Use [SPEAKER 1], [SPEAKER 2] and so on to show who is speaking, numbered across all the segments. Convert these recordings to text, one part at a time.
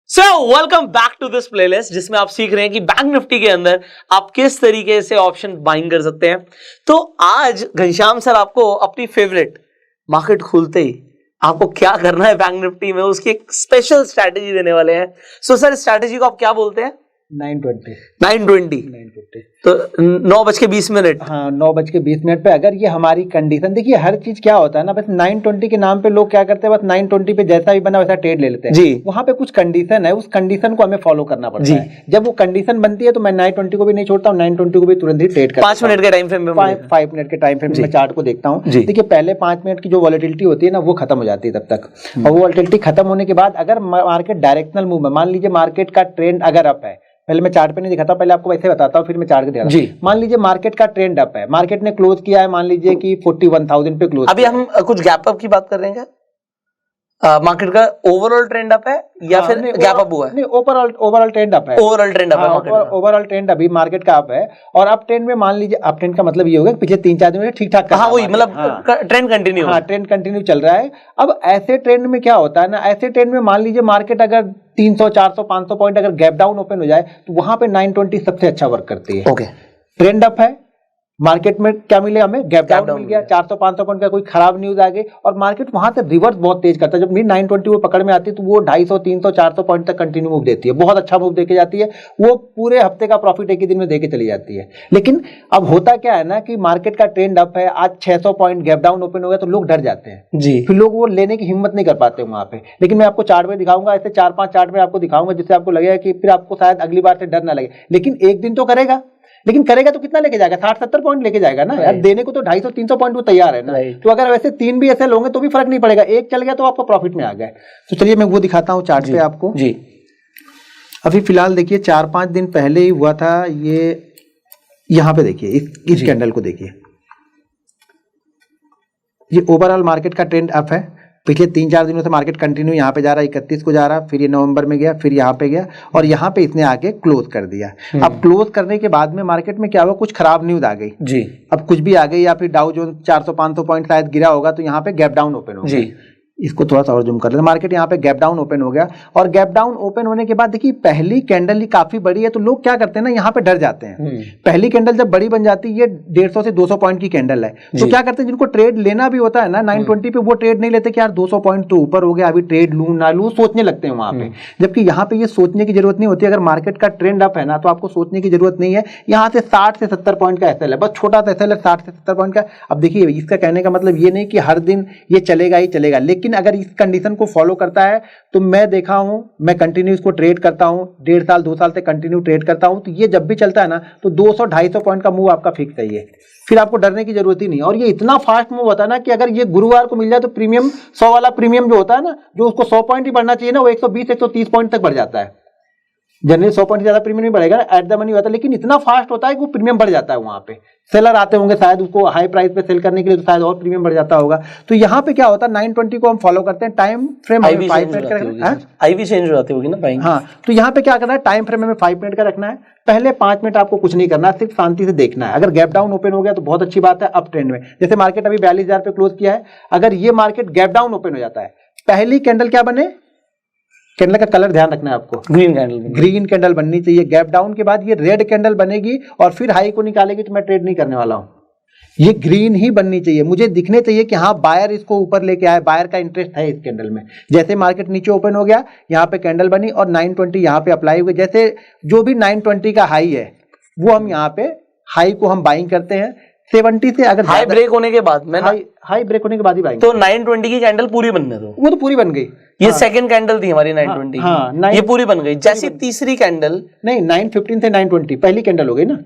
[SPEAKER 1] So welcome back to this playlist जिसमें आप सीख रहे हैं कि बैंक निफ्टी के अंदर आप किस तरीके से ऑप्शन बाइंग कर सकते हैं। तो आज घनश्याम सर आपको अपनी फेवरेट मार्केट खुलते ही आपको क्या करना है बैंक निफ्टी में उसकी एक स्पेशल स्ट्रैटेजी देने वाले हैं। सो सर स्ट्रैटेजी को आप क्या बोलते हैं? 9:20 तो 9:20।
[SPEAKER 2] हाँ 9:20 पे अगर ये हमारी कंडीशन देखिए, हर चीज क्या होता है ना, बस 9:20 के नाम पे लोग क्या करते हैं, बस 9:20 पे जैसा भी बना वैसा ट्रेड ले लेते हैं
[SPEAKER 1] जी।
[SPEAKER 2] वहां पे कुछ कंडीशन है, उस कंडीशन को हमें फॉलो करना पड़ता है। जब वो कंडीशन बनती है तो मैं 9:20 को भी नहीं छोड़ता हूँ, 9:20 को भी तुरंत ही ट्रेड करता हूँ।
[SPEAKER 1] 5 मिनट के टाइम फ्रेम में
[SPEAKER 2] 5 मिनट के टाइम फ्रेम में चार्ट को देखता हूँ। देखिए पहले 5 मिनट की जो वॉलेटिलिटी होती है ना वो खत्म हो जाती है तब तक, और वो वॉलेटिलिटी खत्म होने के बाद अगर मार्केट डायरेक्शनल मूव है, मान लीजिए मार्केट का ट्रेंड अगर अप है, पहले मैं चार्ट पे नहीं दिखाता, पहले आपको वैसे बताता हूँ फिर मैं चार्ट के दिखाता हूँ। मान लीजिए मार्केट का ट्रेंड अप है, मार्केट ने क्लोज किया है मान लीजिए कि 41,000 पे क्लोज।
[SPEAKER 1] अभी हम कुछ गैप अप की बात कर रहे हैं क्या? मार्केट का ओवरऑल ट्रेंड अप है या फिर गैप अप हुआ है?
[SPEAKER 2] नहीं, ओवरऑल ट्रेंड अप है।
[SPEAKER 1] ओवरऑल ट्रेंड अप है मार्केट का।
[SPEAKER 2] ओवरऑल ट्रेंड अभी मार्केट का अप है, और अप ट्रेंड में मान लीजिए अप ट्रेंड का मतलब ये होगा कि पिछले 3-4 दिन में ठीक ठाक।
[SPEAKER 1] हाँ वही मतलब ट्रेंड कंटिन्यू।
[SPEAKER 2] हाँ ट्रेंड कंटिन्यू चल रहा है। अब ऐसे ट्रेंड में क्या होता है ना, ऐसे ट्रेंड में मान लीजिए मार्केट अगर 300, 400, 500 पॉइंट अगर गैप डाउन ओपन हो जाए तो वहां पे 9:20 सबसे अच्छा वर्क करती है।
[SPEAKER 1] ओके,
[SPEAKER 2] ट्रेंड अप है, मार्केट में क्या मिले, हमें गैप डाउन मिल गया, 400-500 पॉइंट का कोई खराब न्यूज आ गई और मार्केट वहां से रिवर्स बहुत तेज करता है। जब 9:20 वो पकड़ में आती है तो वो 250, 300, 400 पॉइंट तक कंटिन्यू मूव देती है, बहुत अच्छा मूव देके जाती है। वो पूरे हफ्ते का प्रॉफिट एक ही दिन में देके चली जाती है। लेकिन अब होता क्या है ना कि मार्केट का ट्रेंड अप है, आज 600 पॉइंट गैप डाउन ओपन हो गया तो लोग डर जाते हैं जी, फिर लोग वो लेने की हिम्मत नहीं कर पाते वहां पे। लेकिन मैं आपको चार्ट में दिखाऊंगा, ऐसे 4-5 चार्ट में आपको दिखाऊंगा जिससे आपको लगेगा कि फिर आपको शायद अगली बार से डर ना लगे। लेकिन एक दिन तो करेगा, लेकिन करेगा तो कितना लेके जाएगा, 60-70 पॉइंट लेके जाएगा ना यार, देने को तो 250-300 पॉइंट वो तैयार है ना। तो अगर वैसे 3 भी ऐसे लोगे तो भी फर्क नहीं पड़ेगा, एक चल गया तो आपको प्रॉफिट में आ गया। तो चलिए मैं वो दिखाता हूँ चार्ट पे आपको जी। अभी फिलहाल देखिए 4-5 दिन पहले ही हुआ था ये, यहाँ पे देखिए इस कैंडल को देखिए, ये ओवरऑल मार्केट का ट्रेंड अप है। पिछले 3-4 दिनों से मार्केट कंटिन्यू यहाँ पे जा रहा है, 31 को जा रहा, फिर ये नवंबर में गया, फिर यहाँ पे गया और यहाँ पे इसने आके क्लोज कर दिया। अब क्लोज करने के बाद में मार्केट में क्या हुआ, कुछ खराब न्यूज आ गई जी। अब कुछ भी आ गई या फिर डाउ जोन्स 400-500 पॉइंट शायद गिरा होगा तो यहाँ पे गैप डाउन ओपन हो गया। इसको थोड़ा सा और जूम कर लेते हैं। मार्केट यहाँ पे गैप डाउन ओपन हो गया, और गैप डाउन ओपन होने के बाद देखिए पहली कैंडल ही काफी बड़ी है तो लोग क्या करते हैं ना, यहाँ पे डर जाते हैं। पहली कैंडल जब बड़ी बन जाती है, ये 150 से 200 पॉइंट की कैंडल है, तो क्या करते हैं जिनको ट्रेड लेना भी होता है ना 9:20 पे, वो ट्रेड नहीं लेते कि यार 200 पॉइंट तो ऊपर हो गया, अभी ट्रेड लूं ना लूं, सोचने लगते हैं वहां पे। जबकि यहाँ पे ये सोचने की जरूरत नहीं होती। अगर मार्केट का ट्रेंड अप है ना तो आपको सोचने की जरूरत नहीं है। यहाँ से 60 से 70 पॉइंट का एसएल है, बस छोटा सा एसएल है 60 से 70 पॉइंट का। अब देखिए इसका कहने का मतलब ये नहीं कि हर दिन ये चलेगा ही चलेगा, लेकिन अगर इस कंडीशन को फॉलो करता है तो मैं देखा हूं, मैं कंटिन्यू इसको ट्रेड करता हूं, 1.5 साल 2 साल से कंटिन्यू ट्रेड करता हूं, तो ये जब भी चलता है ना तो 200-250 पॉइंट का मूव आपका फिक्स है, ये फिर आपको डरने की जरूरत ही नहीं। और ये इतना फास्ट मूव होता है ना कि अगर ये गुरुवार को मिल जाए तो प्रीमियम 100 वाला प्रीमियम जो होता है ना, जो उसको 100 पॉइंट ही बढ़ना चाहिए ना, वो 120-130 पॉइंट तक बढ़ जाता है। जनरली 100 पॉइंट ज्यादा प्रीमियम नहीं बढ़ेगा, एट द मनी होता है, लेकिन इतना फास्ट होता है कि वो प्रीमियम बढ़ जाता है। वहां पे सेलर आते होंगे शायद उसको हाई प्राइस पे सेल करने के लिए, तो शायद और प्रीमियम बढ़ जाता होगा। तो यहाँ पे क्या होता है, 9:20 को हम फॉलो करते हैं, टाइम फ्रेम 5 मिनट का रखना है, आईवी चेंज हो जाती होगी ना बाइंग। हाँ तो यहाँ पे क्या करना है, टाइम फ्रेम में 5 मिनट का रखना है। पहले 5 मिनट आपको कुछ नहीं करना, सिर्फ शांति से देखना है। अगर गैप डाउन ओपन हो गया तो बहुत अच्छी बात है अप ट्रेंड में, जैसे मार्केट अभी 42,000 पे क्लोज किया है। अगर ये मार्केट गैप डाउन ओपन हो जाता है, पहली कैंडल क्या बने, कैंडल का कलर ध्यान रखना है आपको, ग्रीन कैंडल बननी चाहिए। गैप डाउन के बाद ये रेड कैंडल बनेगी और फिर हाई को निकालेगी, तो मैं ट्रेड नहीं करने वाला हूँ। ये ग्रीन ही बननी चाहिए, मुझे दिखने चाहिए कि हाँ बायर इसको ऊपर लेके आए, बायर का इंटरेस्ट है इस कैंडल में। जैसे मार्केट नीचे ओपन हो गया, यहाँ पे कैंडल बनी और 9:20 यहाँ पे अप्लाई हुए, जैसे जो भी 9:20 का हाई है वो हम यहाँ पे हाई को हम बाइंग करते हैं 70 से। अगर
[SPEAKER 1] हाई ब्रेक होने के बाद में
[SPEAKER 2] हाई ब्रेक होने के बाद ही बाइंग,
[SPEAKER 1] तो 9:20 की कैंडल पूरी बनने दो,
[SPEAKER 2] वो तो पूरी बन गई।
[SPEAKER 1] ये सेकंड कैंडल थी हमारी 9:20 की, ये पूरी बन गई। जैसी तीसरी कैंडल,
[SPEAKER 2] नहीं 9:15 से 9:20 पहली कैंडल हो गई ना,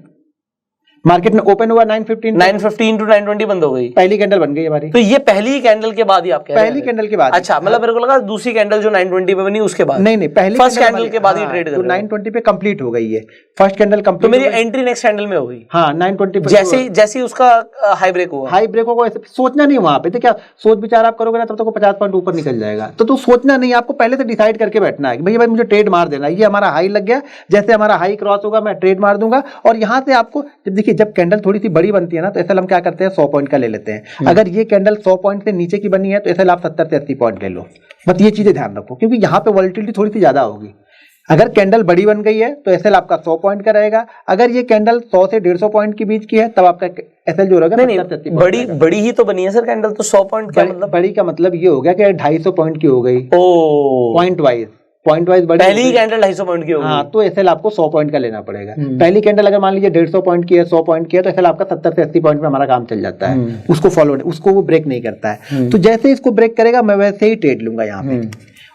[SPEAKER 2] मार्केट में ओपन हुआ
[SPEAKER 1] 9:15 टू 9:20 बंद हो गई,
[SPEAKER 2] पहली कैंडल बन गई हमारी।
[SPEAKER 1] तो ये पहली कैंडल के बाद ही आप कह रहे हैं? पहली
[SPEAKER 2] कैंडल के बाद।
[SPEAKER 1] अच्छा, मतलब मेरे को लगा दूसरी कैंडल जो 9:20 पे बनी उसके बाद।
[SPEAKER 2] नहीं पहली
[SPEAKER 1] फर्स्ट कैंडल के बाद ही ट्रेड कर रहे हो।
[SPEAKER 2] 9:20 पे कंप्लीट हो गई है फर्स्ट कैंडल कंप्लीट,
[SPEAKER 1] तो मेरी एंट्री नेक्स्ट कैंडल में हो गई।
[SPEAKER 2] हाँ 9:20
[SPEAKER 1] जैसे उसका हाई ब्रेक हुआ,
[SPEAKER 2] हाई ब्रेक होगा, सोचना नहीं वहां पे, तो क्या सोच विचार आप करोगे ना तब तक 50 पॉइंट ऊपर निकल जाएगा। तो सोचना नहीं, आपको पहले से डिसाइड करके बैठना है कि भाई मुझे ट्रेड मार देना, ये हमारा हाई लग गया, जैसे हमारा हाई क्रॉस होगा मैं ट्रेड मार दूंगा। और यहाँ से आपको जब देखिए, जब कैंडल थोड़ी सी बड़ी बनती है ना तो ऐसा हम क्या करते हैं 100 पॉइंट का ले लेते हैं। अगर ये कैंडल 100 पॉइंट से नीचे की बनी है तो ऐसा आप 70 से 80 पॉइंट ले लो। बस ये चीजें ध्यान रखो, क्योंकि यहाँ पे वॉलेटिलिटी थोड़ी सी ज्यादा होगी। अगर कैंडल बड़ी बन गई है तो एसएल आपका 100 पॉइंट का रहेगा। अगर ये कैंडल 100 से 150 पॉइंट के बीच की है तब आपका एसएल जो रहेगा
[SPEAKER 1] नहीं, बड़ी ही तो बनी है सर कैंडल, तो 100 पॉइंट क्या मतलब?
[SPEAKER 2] बड़ी का मतलब ये हो गया कि 250 पॉइंट की हो गई पॉइंट वाइज बड़ी,
[SPEAKER 1] पहली ही कैंडल 250 पॉइंट की होगी।
[SPEAKER 2] हाँ, तो एसएल आपको 100 पॉइंट का लेना पड़ेगा। पहली कैंडल अगर मान लीजिए 150 पॉइंट की है, 100 पॉइंट की है, तो एसएल आपका 70 से 80 पॉइंट में हमारा काम चल जाता है। उसको वो ब्रेक नहीं करता है। तो जैसे ही इसको ब्रेक करेगा मैं वैसे ही ट्रेड लूंगा यहाँ पे,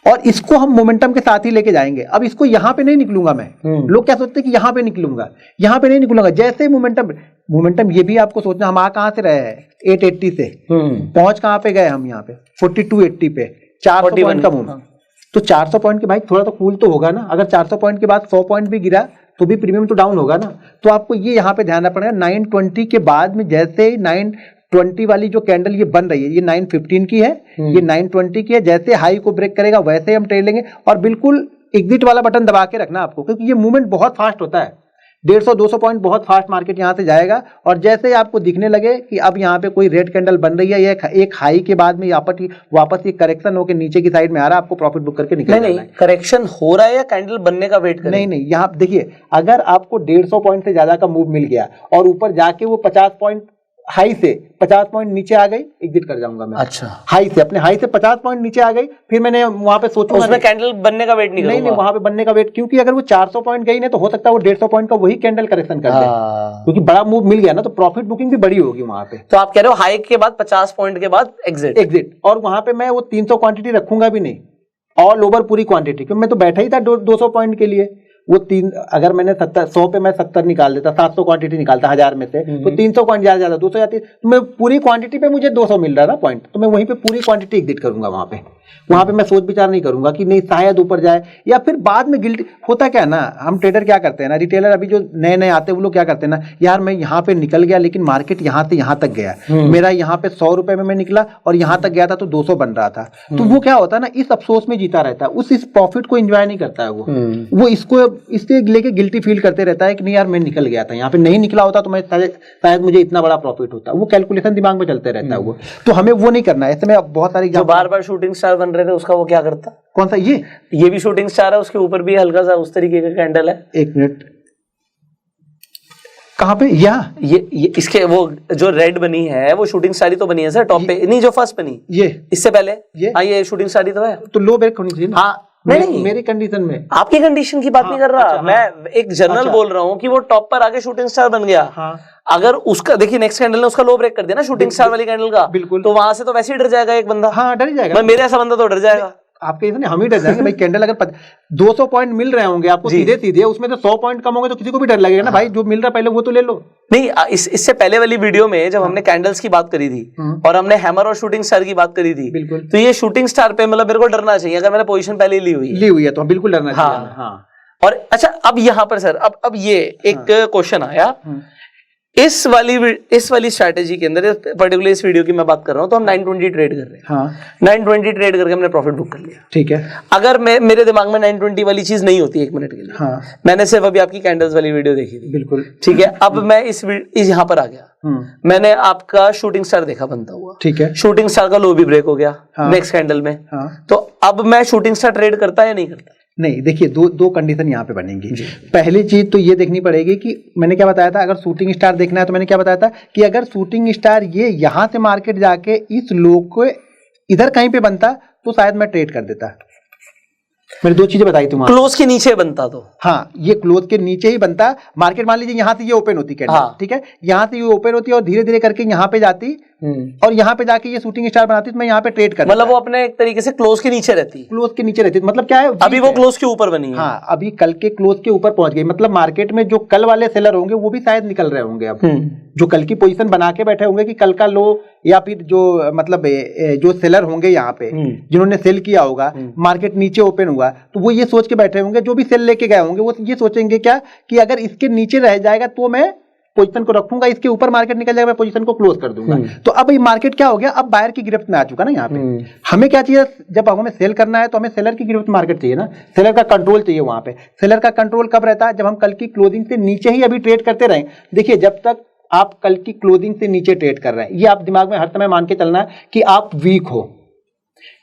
[SPEAKER 2] और इसको हम मोमेंटम के साथ ही लेके जाएंगे। अब इसको यहाँ पे नहीं निकलूंगा मैं। लोग क्या सोचते हैं कि यहाँ पे निकलूंगा, यहाँ पे नहीं निकलूंगा। जैसे ही मोमेंटम ये भी आपको सोचना, हम कहाँ से रहे हैं 880 से पहुंच कहाँ पे गए हम यहाँ पे 4280 पे 400 पॉइंट का मूव। तो 400 पॉइंट के भाई थोड़ा तो कूल तो होगा ना। अगर 400 पॉइंट के बाद 100 पॉइंट भी गिरा तो भी प्रीमियम तो डाउन होगा ना। तो आपको ये यहाँ पे ध्यान रखना पड़ेगा। 920 के बाद में जैसे ही 920 वाली जो कैंडल ये बन रही है, ये 915 की है, ये 920 की है, जैसे हाई को ब्रेक करेगा वैसे ही हम ट्रेड लेंगे। और बिल्कुल एग्जिट वाला बटन दबा के रखना आपको, क्योंकि ये मूवमेंट बहुत फास्ट होता है। 150-200 पॉइंट बहुत फास्ट मार्केट यहाँ से जाएगा। और जैसे ही आपको दिखने लगे कि अब यहाँ पे कोई रेड कैंडल बन रही है, ये एक हाई के बाद में वापस ये करेक्शन होकर नीचे की साइड में आ रहा है, आपको प्रॉफिट बुक करके निकलना है।
[SPEAKER 1] नहीं, करेक्शन हो रहा है या कैंडल बनने का वेट कर?
[SPEAKER 2] नहीं, यहाँ देखिए, अगर आपको 150 पॉइंट से ज्यादा का मूव मिल गया और ऊपर जाके वो 50 पॉइंट हाई से 50 पॉइंट नीचे आ गई, एग्जिट कर जाऊंगा मैं।
[SPEAKER 1] अच्छा,
[SPEAKER 2] अपने हाई से 50 पॉइंट नीचे आ गई, फिर मैंने वहां पे सोचूंगा
[SPEAKER 1] उसमें कैंडल बनने का वेट नहीं करूंगा।
[SPEAKER 2] नहीं, वहां पे बनने का वेट, क्योंकि अगर वो 400 पॉइंट गई ना तो हो सकता है वो 150 पॉइंट का वही कैंडल करेक्शन कर दे, क्योंकि बड़ा मूव मिल गया ना, तो प्रॉफिट बुकिंग भी बड़ी होगी वहां पे।
[SPEAKER 1] तो आप कह रहे हो हाई के बाद 50 पॉइंट के बाद एग्जिट।
[SPEAKER 2] और वहां पे मैं वो 300 क्वांटिटी रखूंगा भी नहीं, ऑल ओवर पूरी क्वांटिटी, क्योंकि मैं तो बैठा ही था 200 पॉइंट के लिए। वो अगर मैंने 100 पे मैं 70 निकाल देता, 700 क्वांटिटी निकालता 1000 में से, तो 300 पॉइंट ज्यादा 200 जाती, तो मैं पूरी क्वांटिटी पे मुझे 200 मिल रहा था पॉइंट, तो मैं वहीं पे पूरी क्वांटिटी एग्जिट करूंगा। वहां पे मैं सोच विचार नहीं करूंगा कि नहीं शायद ऊपर जाए, या फिर बाद में गिल्टी होता क्या है ना, हम ट्रेडर क्या करते हैं ना, रिटेलर अभी जो नए नए आते हैं वो लोग क्या करते हैं ना, यार मैं यहाँ पे निकल गया लेकिन मार्केट यहाँ से यहाँ तक गया, मेरा यहाँ पे 100 रुपए में मैं निकला और यहाँ तक गया था तो 200 बन रहा था। तो वो क्या होता है ना, इस अफसोस में जीता रहता है, इस प्रॉफिट को एंजॉय नहीं करता है वो इसको इससे लेके गिल्टी फील करते रहता है कि नहीं यार मैं निकल गया था, यहाँ पे नहीं निकला होता तो मैं शायद मुझे इतना बड़ा प्रॉफिट होता। वो कैलकुलेशन दिमाग में चलते रहता है वो, तो हमें वो नहीं करना है। ऐसे में बहुत सारी
[SPEAKER 1] जो बार बार शूटिंग स्टार बन रहे थे उसका वो क्या करता?
[SPEAKER 2] कौन सा? ये
[SPEAKER 1] भी शूटिंग स्टार है, उसके ऊपर भी हल्का सा उस तरीके का कैंडल है।
[SPEAKER 2] एक मिनट, कहाँ पे?
[SPEAKER 1] ये इसके वो जो रेड बनी है वो शूटिंग स्टार ही तो बनी है सर, टॉप पे नहीं, जो फर्स्ट बनी
[SPEAKER 2] ये
[SPEAKER 1] इससे पहले ये शूटिंग स्टार ही तो है।
[SPEAKER 2] तो लो ब्रेक होनी चाहिए ना।
[SPEAKER 1] हाँ, नहीं
[SPEAKER 2] मेरी कंडीशन में,
[SPEAKER 1] आपकी कंडीशन की बात नहीं कर रहा।
[SPEAKER 2] अच्छा,
[SPEAKER 1] मैं एक जनरल बोल रहा हूँ कि वो टॉप पर आके शूटिंग स्टार बन गया। अगर उसका देखिए नेक्स्ट कैंडल ने उसका लो ब्रेक कर दिया ना शूटिंग स्टार वाली कैंडल का,
[SPEAKER 2] बिल्कुल,
[SPEAKER 1] तो वहां से तो वैसे ही डर जाएगा एक बंदा।
[SPEAKER 2] हाँ, डर जाएगा।
[SPEAKER 1] मेरे ऐसा बंदा तो डर जाएगा।
[SPEAKER 2] आपके इसमें हम ही डर जाएंगे भाई। कैंडल अगर 200 पॉइंट मिल रहे होंगे आपको सीधे, उसमें तो 100 पॉइंट कम होंगे तो किसी को भी डर लगेगा ना भाई, जो मिल रहा पहले वो तो ले लो।
[SPEAKER 1] नहीं, इससे पहले वाली वीडियो में जब हमने कैंडल्स की बात करी थी और हमने हैमर और शूटिंग स्टार की बात करी थी,
[SPEAKER 2] बिल्कुल,
[SPEAKER 1] तो ये शूटिंग स्टार पे मतलब मेरे को डरना चाहिए अगर मैंने पोजीशन पहले ली हुई है
[SPEAKER 2] तो बिल्कुल डरना चाहिए। हाँ।
[SPEAKER 1] और अच्छा, अब यहाँ पर सर अब ये एक क्वेश्चन आया, इस वाली स्ट्रैटेजी के अंदर, पर्टिकुलर इस वीडियो की मैं बात कर रहा हूं, तो हम 920 ट्रेड कर रहे हैं। हाँ। 920 ट्रेड करके हमने प्रॉफिट बुक कर लिया, ठीक है। अगर मेरे दिमाग में 920 वाली चीज नहीं होती 1 मिनट के लिए, हाँ। मैंने सिर्फ अभी आपकी कैंडल्स वाली वीडियो देखी थी, बिल्कुल, ठीक है। अब मैं इस यहाँ पर आ गया, मैंने आपका शूटिंग स्टार देखा बनता हुआ, ठीक है। शूटिंग स्टार का लो भी ब्रेक हो गया नेक्स्ट कैंडल में, तो अब मैं शूटिंग स्टार ट्रेड करता या नहीं करता?
[SPEAKER 2] नहीं, देखिए दो कंडीशन यहाँ पे बनेंगी। पहली चीज तो ये देखनी पड़ेगी कि मैंने क्या बताया था, अगर शूटिंग स्टार देखना है तो मैंने क्या बताया था कि अगर शूटिंग स्टार ये यहाँ से मार्केट जाके इस लो को इधर कहीं पे बनता तो शायद मैं ट्रेड कर देता। मैंने 2 चीजें बताई थी।
[SPEAKER 1] क्लोज के नीचे बनता तो,
[SPEAKER 2] हाँ, ये क्लोज के नीचे ही बनता। मार्केट मान लीजिए यहाँ से ये ओपन होती कैंडल, हाँ, ठीक है, यहाँ से ये ओपन होती है और धीरे धीरे करके यहाँ पे जाती और यहाँ पे जाके ये शूटिंग स्टार बनाती तो मैं यहाँ पे ट्रेड कर,
[SPEAKER 1] मतलब वो अपने एक तरीके से क्लोज के नीचे रहती,
[SPEAKER 2] क्लोज के नीचे रहती। मतलब क्या है,
[SPEAKER 1] अभी वो क्लोज के ऊपर बनी है।
[SPEAKER 2] हाँ, अभी कल के क्लोज के ऊपर पहुंच गई। मतलब मार्केट में जो कल वाले सेलर होंगे वो भी शायद निकल रहे होंगे अब, जो कल की पोजीशन बना के बैठे होंगे कि कल का लो, या फिर जो मतलब जो सेलर होंगे यहाँ पे जिन्होंने सेल किया होगा, मार्केट नीचे ओपन हुआ तो वो ये सोच के बैठे होंगे, जो भी सेल लेके गए होंगे वो ये सोचेंगे क्या कि अगर इसके नीचे रह जाएगा तो मैं पोजीशन को रखूंगा, इसके ऊपर मार्केट निकल जाएगा मैं पोजीशन को क्लोज कर दूंगा। तो अब ये मार्केट क्या हो गया, अब बायर की गिरफ्त में आ चुका ना यहाँ पे। हमें क्या चाहिए, जब हमें सेल करना है तो हमें सेलर की गिरफ्त मार्केट चाहिए ना, सेलर का कंट्रोल चाहिए वहां पे। सेलर का कंट्रोल कब रहता है, जब हम कल की क्लोजिंग से नीचे ही अभी ट्रेड करते रहें। देखिए, जब तक आप कल की क्लोजिंग से नीचे ट्रेड कर रहे हैं, ये आप दिमाग में हर समय मान के चलना है कि आप वीक हो।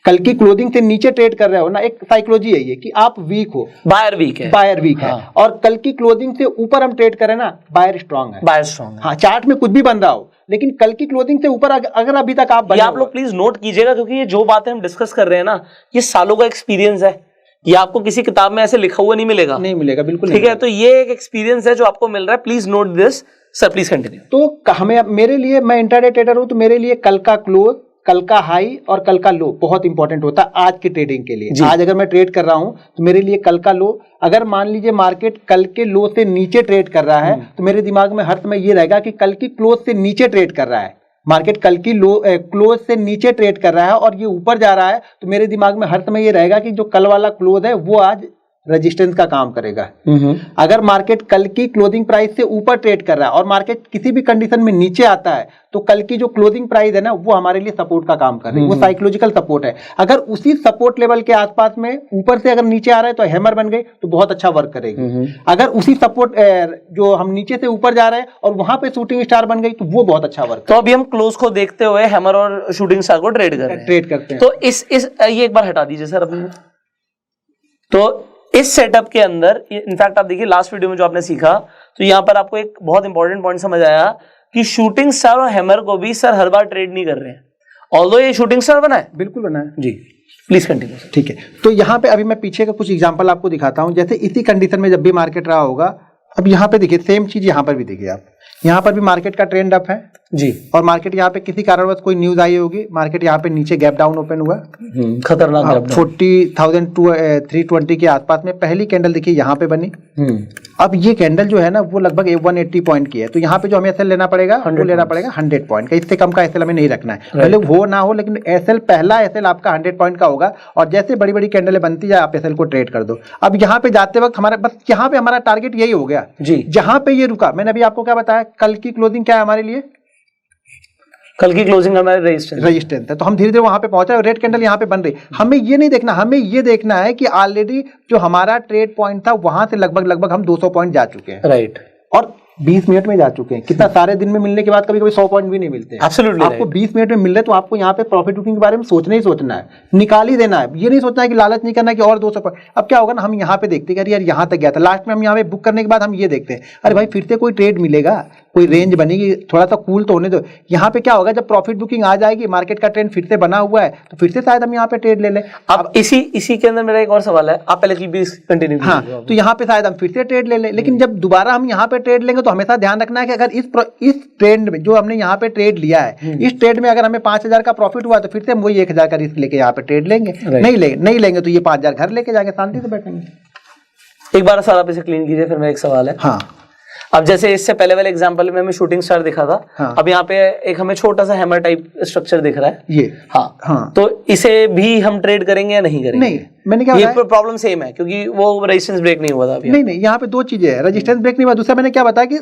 [SPEAKER 2] कल की क्लोजिंग से नीचे ट्रेड कर रहे हो ना, एक साइकोलॉजी है ये कि आप वीक हो,
[SPEAKER 1] बायर वीक है,
[SPEAKER 2] बायर वीक है,
[SPEAKER 1] हाँ।
[SPEAKER 2] और कल की क्लोजिंग से ऊपर हम ट्रेड करें ना, बायर स्ट्रांग है,
[SPEAKER 1] बायर स्ट्रांग है।
[SPEAKER 2] हाँ, चार्ट में कुछ भी बन रहा हो, लेकिन कल की क्लोजिंग से ऊपर अगर अभी तक आप
[SPEAKER 1] ये आप लोग प्लीज नोट कीजिएगा, क्योंकि ये जो बातें हम डिस्कस कर रहे हैं ना, ये सालों का एक्सपीरियंस है, ये आपको किसी किताब में ऐसे लिखा हुआ नहीं मिलेगा,
[SPEAKER 2] नहीं मिलेगा, बिल्कुल
[SPEAKER 1] ठीक है। तो ये एक एक्सपीरियंस है जो आपको मिल रहा है, please note this. Sir please continue.
[SPEAKER 2] तो हमें, मेरे लिए, मैं इंट्राडे ट्रेडर हूं, तो मेरे लिए कल का क्लोज, कल का हाई और कल का लो बहुत इंपॉर्टेंट होता है आज की ट्रेडिंग के लिए। आज अगर मैं ट्रेड कर रहा हूं तो मेरे लिए कल का लो, अगर मान लीजिए मार्केट कल के लो से नीचे ट्रेड कर रहा है तो मेरे दिमाग में हर समय ये रहेगा कि कल की क्लोज से नीचे ट्रेड कर रहा है, मार्केट कल की लो क्लोज से नीचे ट्रेड कर रहा है और ये ऊपर जा रहा है, तो मेरे दिमाग में हर समय ये रहेगा कि जो कल वाला क्लोज है वो आज रेजिस्टेंस का काम करेगा। अगर मार्केट कल की क्लोजिंग प्राइस से ऊपर ट्रेड कर रहा है और मार्केट किसी भी कंडीशन में नीचे आता है तो कल की जो क्लोजिंग प्राइस है ना वो हमारे लिए सपोर्ट का काम कर रही है, वो साइकोलॉजिकल सपोर्ट है। अगर उसी सपोर्ट लेवल के आसपास में ऊपर से अगर नीचे आ रहा है तो हैमर बन गई तो बहुत अच्छा वर्क करेगी। अगर उसी सपोर्ट जो हम नीचे से ऊपर जा रहे हैं और वहां पे शूटिंग स्टार बन गई तो वो बहुत अच्छा वर्क।
[SPEAKER 1] तो अभी हम क्लोज को देखते हुए हैमर और शूटिंग स्टार को ट्रेड करते हैं। तो इस ये एक बार हटा दीजिए सर अपने। तो इस सेटअप के अंदर इनफैक्ट आप देखिए लास्ट वीडियो में जो आपने सीखा, तो यहाँ पर आपको एक बहुत इंपॉर्टेंट पॉइंट समझ आया कि शूटिंग स्टार और हैमर को भी सर हर बार ट्रेड नहीं कर रहे हैं, ऑल्दो ये शूटिंग स्टार बना है।
[SPEAKER 2] बिल्कुल बना है जी,
[SPEAKER 1] प्लीज कंटिन्यू।
[SPEAKER 2] ठीक है, तो यहाँ पे अभी मैं पीछे का कुछ एग्जांपल आपको दिखाता हूँ। जैसे इसी कंडीशन में जब भी मार्केट रहा होगा, अब यहाँ पे देखिए सेम चीज यहाँ पर भी देखिए आप, यहाँ पर भी मार्केट का ट्रेंड अप है
[SPEAKER 1] जी, और
[SPEAKER 2] मार्केट यहाँ पे किसी कारणवश कोई न्यूज आई होगी, मार्केट यहाँ पे नीचे गैप डाउन ओपन हुआ,
[SPEAKER 1] खतरनाक गैप डाउन
[SPEAKER 2] 40,320 के आसपास में पहली कैंडल देखिए यहाँ पे बनी। अब ये कैंडल जो है ना वो लगभग 180 पॉइंट की है, तो यहाँ पे जो हमें एसएल लेना पड़ेगा वो लेना पड़ेगा 100 पॉइंट का, इससे कम का एसएल हमें नहीं रखना है, भले हो ना हो, लेकिन एसएल पहला एसएल आपका 100 पॉइंट का होगा। और जैसे बड़ी बड़ी कैंडलें बनती जाए आप एसएल को ट्रेड कर दो। अब यहाँ पे जाते वक्त हमारा बस यहाँ पे हमारा टारगेट यही हो गया
[SPEAKER 1] जी,
[SPEAKER 2] जहां पे ये रुका। मैंने अभी आपको क्या बताया, कल की क्लोजिंग क्या है हमारे लिए,
[SPEAKER 1] कल की क्लोजिंग हमारे रेजिस्टेंस
[SPEAKER 2] है, तो हम धीरे धीरे वहां पे पहुंचा, रेड कैंडल यहाँ पे बन रही। हमें ये नहीं देखना, हमें ये देखना है कि ऑलरेडी जो हमारा ट्रेड पॉइंट था वहां से लगभग हम 200 पॉइंट जा चुके हैं,
[SPEAKER 1] राइट,
[SPEAKER 2] और 20 मिनट में जा चुके हैं। कितना सारे दिन में मिलने के बाद कभी कभी 100 पॉइंट भी नहीं मिलते हैं।
[SPEAKER 1] Absolutely
[SPEAKER 2] आपको 20 मिनट में मिल रहे तो आपको यहाँ पे प्रॉफिट बुकिंग के बारे में सोचना ही सोचना है, निकाल ही देना है। ये नहीं सोचना है कि लालच नहीं करना है कि और 200 पॉइंट। अब क्या होगा ना, हम यहाँ पे देखते हैं यार यहाँ तक गया था, लास्ट में हम यहाँ पे बुक करने के बाद हम ये देखते हैं अरे भाई फिर से कोई ट्रेड मिलेगा, कोई रेंज बनेगी, थोड़ा सा कूल तो होने दो। यहाँ पे क्या होगा, जब प्रॉफिट बुकिंग आ जाएगी, मार्केट का ट्रेंड फिर से बना हुआ है, तो फिर से शायद हम यहाँ पे ट्रेड ले लें।
[SPEAKER 1] अब इसी के अंदर मेरा एक और सवाल है, आप पहले भी कंटिन्यू।
[SPEAKER 2] हाँ, तो यहाँ पे शायद हम फिर से ट्रेड ले लें, लेकिन जब दोबारा हम यहाँ पे ट्रेड लेंगे तो हमेशा ध्यान रखना है कि अगर इस ट्रेड में जो हमने यहाँ पे ट्रेड लिया है, इस ट्रेड में अगर हमें 5,000 का प्रॉफिट हुआ तो फिर से हम वही 1,000 का रिस्क लेके यहाँ पे ट्रेड लेंगे। नहीं लेंगे तो ये 5,000 घर लेके जाके शांति से बैठेंगे।
[SPEAKER 1] एक बार सर आप इसे क्लीन कीजिए, फिर मेरा एक सवाल है।
[SPEAKER 2] हाँ,
[SPEAKER 1] अब जैसे इससे पहले वाले एग्जांपल में हमें शूटिंग स्टार दिखा था,
[SPEAKER 2] हाँ,
[SPEAKER 1] अब यहाँ पे एक हमें छोटा सा हैमर टाइप स्ट्रक्चर दिख रहा है
[SPEAKER 2] ये।
[SPEAKER 1] हाँ, तो इसे भी हम ट्रेड करेंगे या नहीं करेंगे?
[SPEAKER 2] नहीं, मैंने क्या
[SPEAKER 1] ये प्रॉब्लम सेम है क्योंकि वो रेजिस्टेंस ब्रेक नहीं हुआ था अभी।
[SPEAKER 2] नहीं, यहाँ पे दो चीजें है, रेजिस्टेंस ब्रेक नहीं हुआ, दूसरा मैंने क्या बताया कि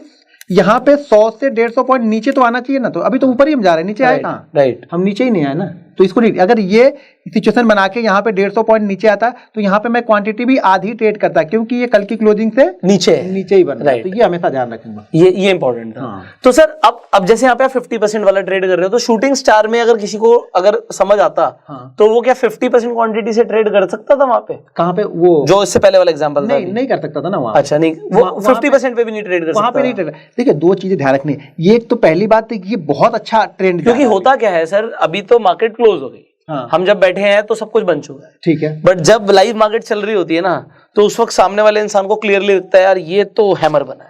[SPEAKER 2] यहाँ पे 100 से 150 पॉइंट नीचे तो आना चाहिए ना, तो अभी तो ऊपर ही हम जा रहे हैं, नीचे आए कहाँ?
[SPEAKER 1] राइट,
[SPEAKER 2] हम नीचे ही नहीं आए ना, तो इसको नहीं। अगर ये सिचुएशन बना के यहाँ पे 150 पॉइंट नीचे आता तो यहाँ पे मैं क्वांटिटी भी आधी ट्रेड करता, क्योंकि ये कल की क्लोजिंग से नीचे ही बन रहा है, तो ये हमेशा ध्यान रखूंगा,
[SPEAKER 1] ये इंपॉर्टेंट था। तो सर अब जैसे यहाँ पे आप 50% वाला ट्रेड कर रहे हो, तो शूटिंग स्टार में अगर किसी को अगर समझ आता तो वो क्या 50% क्वांटिटी से ट्रेड कर सकता था वहां पे?
[SPEAKER 2] कहाँ पे? वो जो
[SPEAKER 1] इससे पहले वाला एग्जांपल था,
[SPEAKER 2] नहीं कर सकता था ना वहाँ।
[SPEAKER 1] अच्छा, नहीं, वो 50% पे भी नहीं ट्रेड कर सकता,
[SPEAKER 2] वहाँ पे नहीं ट्रेड। देखिए दो चीजें ध्यान रखनी है, ये एक तो पहली बात ये बहुत अच्छा ट्रेंड,
[SPEAKER 1] क्योंकि होता क्या है सर, अभी तो मार्केट क्लोज हो गई, हम जब बैठे हैं तो सब कुछ बन चुका है, ठीक है, बट जब लाइव मार्केट चल रही होती है ना, तो उस वक्त सामने वाले इंसान को क्लियरली दिखता है यार ये तो हैमर बना है,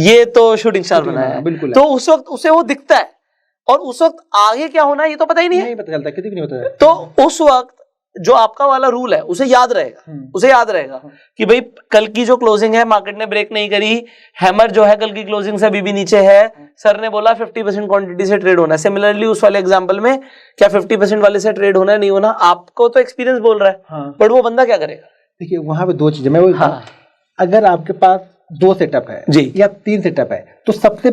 [SPEAKER 1] ये तो शूटिंग स्टार बना है, बिल्कुल, तो उस वक्त उसे वो दिखता है, और उस वक्त आगे क्या होना है ये तो पता ही नहीं है, नहीं पता चलता, किसी को नहीं पता। तो उस वक्त जो आपका वाला रूल है उसे याद रहेगा, कि भाई कल की जो क्लोजिंग है मार्केट ने ब्रेक नहीं करी, हैमर जो है कल की क्लोजिंग से अभी भी नीचे है, सर ने बोला 50% क्वांटिटी से ट्रेड होना है। सिमिलरली उस वाले एग्जांपल में क्या 50% वाले से ट्रेड होना है, नहीं होना, आपको तो एक्सपीरियंस बोल रहा है, बट वो बंदा क्या करेगा?
[SPEAKER 2] देखिए वहां पे दो चीजें मैं बोलता हूं, अगर आपके पास 2 सेटअप है जी या 3 सेटअप है, तो सबसे